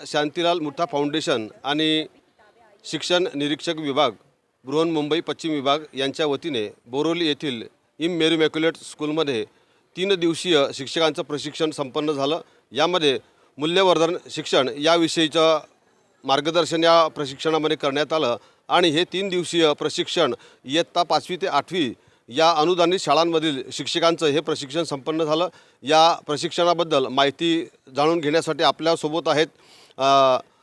Shantilal Mutha foundation आणि शिक्षण निरीक्षक विभाग बृहन्मुंबई पश्चिम विभाग यांच्या वतीने बोरोली येथील मेरी इमॅक्युलेट स्कूलमध्ये 3 दिवसीय शिक्षकांचं प्रशिक्षण संपन्न झालं। यामध्ये मूल्यवर्धन शिक्षण याविषयीचं मार्गदर्शन या प्रशिक्षणामध्ये करण्यात आलं आणि हे 3 दिवसीय प्रशिक्षण इयत्ता 5वी ते 8वी या अनुदानित शाळांमधील शिक्षकांचं हे प्रशिक्षण संपन्न झालं। या प्रशिक्षणाबद्दल माहिती जाणून घेण्यासाठी आपल्यासोबत आहेत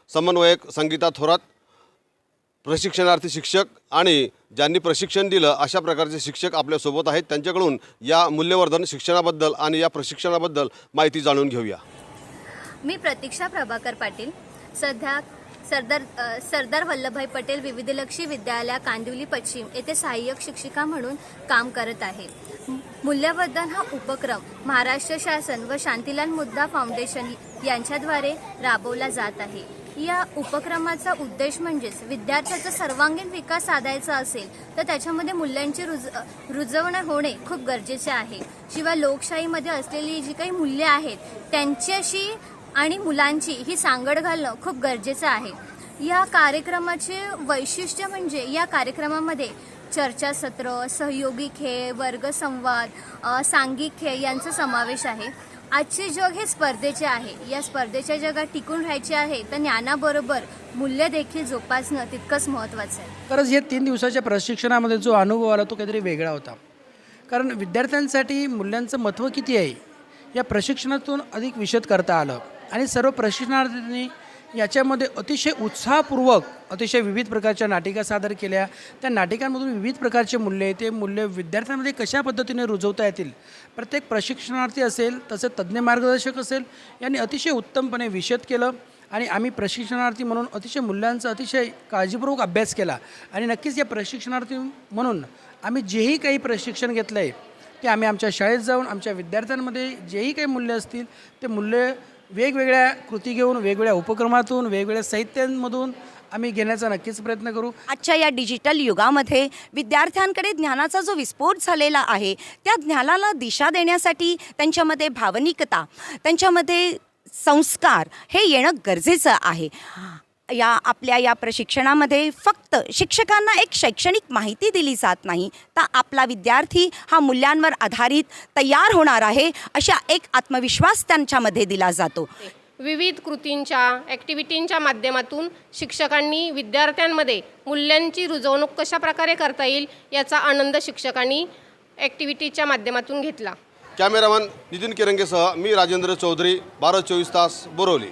समन्वयक संगीता थोरात, प्रशिक्षणार्थी शिक्षक आणि ज्यांनी प्रशिक्षण दिलं अशा प्रकारचे शिक्षक आपल्यासोबत आहेत। त्यांच्याकडून या मूल्यवर्धन शिक्षणाबद्दल आणि या प्रशिक्षणाबद्दल माहिती जाणून घेऊया। मी प्रतीक्षा प्रभाकर पाटील सध्या सरदार वल्लभभाई पटेल विविधलक्षी विद्यालय कांदिवली पश्चिम येथे सहाय्यक शिक्षिका म्हणून काम करत आहे। मूल्यवर्धन हा उपक्रम महाराष्ट्र शासन व शांतीलाल मुद्दा फाउंडेशन यांच्याद्वारे राबवला जात आहे। या उपक्रमाचा उद्देश म्हणजेच विद्यार्थ्याचा सर्वांगीण विकास साधायचा असेल तर त्याच्यामध्ये मूल्यांची रुजवण होणे खूप गरजेचे आहे। शिवाय लोकशाहीमध्ये असलेली जी काही मूल्ये आहेत त्यांच्याशी आणि मुलांची ही सांगड घालणं खूप गरजेचं आहे। या कार्यक्रमाचे वैशिष्ट्य म्हणजे या कार्यक्रमामध्ये चर्चासत्र, सहयोगी खेळ, वर्गसंवाद, सांघिक खेळ यांचा समावेश आहे। आजचे जग हे स्पर्धेचे आहे। या स्पर्धेच्या जगात टिकून राहायचे आहे तर ज्ञानाबरोबर मूल्य देखील जोपासणं तितकंच महत्त्वाचं आहे। खरंच या 3 दिवसाच्या प्रशिक्षणामध्ये जो अनुभव आला तो काहीतरी वेगळा होता, कारण विद्यार्थ्यांसाठी मूल्यांचं महत्त्व किती आहे या प्रशिक्षणातून अधिक विशद करता आलं आणि सर्व प्रशिक्षणार्थींनी याच्यामध्ये अतिशय उत्साहपूर्वक अतिशय विविध प्रकारच्या नाटिका सादर केल्या। त्या नाटिकांमधून विविध प्रकारचे मूल्य ते मूल्य विद्यार्थ्यांमध्ये कशा पद्धतीने रुजवता येतील, प्रत्येक प्रशिक्षणार्थी असेल तसे तज्ज्ञ मार्गदर्शक असेल यांनी अतिशय उत्तमपणे विशद केलं आणि आम्ही प्रशिक्षणार्थी म्हणून अतिशय मूल्यांचा अतिशय काळजीपूर्वक अभ्यास केला आणि नक्कीच या प्रशिक्षणार्थी म्हणून आम्ही जेही काही प्रशिक्षण घेतलं आहे ते आम्ही आमच्या शाळेत जाऊन आमच्या विद्यार्थ्यांमध्ये जेही काही मूल्य असतील ते मूल्य वेगवेगळ्या कृती घेऊन वेगवेगळ्या उपक्रमातून वेगवेगळ्या साहित्यांमधून आम्ही घेण्याचा नक्कीच प्रयत्न करू। आजच्या या डिजिटल युगामध्ये विद्यार्थ्यांकडे ज्ञानाचा जो विस्फोट झालेला आहे त्या ज्ञानाला दिशा देण्यासाठी त्यांच्यामध्ये भावनिकता, त्यांच्यामध्ये संस्कार हे येणं गरजेचं आहे। आपल्या या प्रशिक्षणामध्ये फक्त शिक्षकांना एक शैक्षणिक माहिती दिली जात नाही तर आपला विद्यार्थी हा मूल्यांवर आधारित तयार होणार आहे अशा एक आत्मविश्वास त्यांच्यामध्ये दिला जातो। विविध कृतींच्या ॲक्टिव्हिटींच्या माध्यमातून शिक्षकांनी विद्यार्थ्यांमध्ये मूल्यांची रुजवणूक कशा प्रकारे करता येईल याचा आनंद शिक्षकांनी ॲक्टिव्हिटीच्या माध्यमातून घेतला। कॅमेरामन नितीन किरंगेसह मी राजेंद्र चौधरी, 12-24 तास, बोरोली।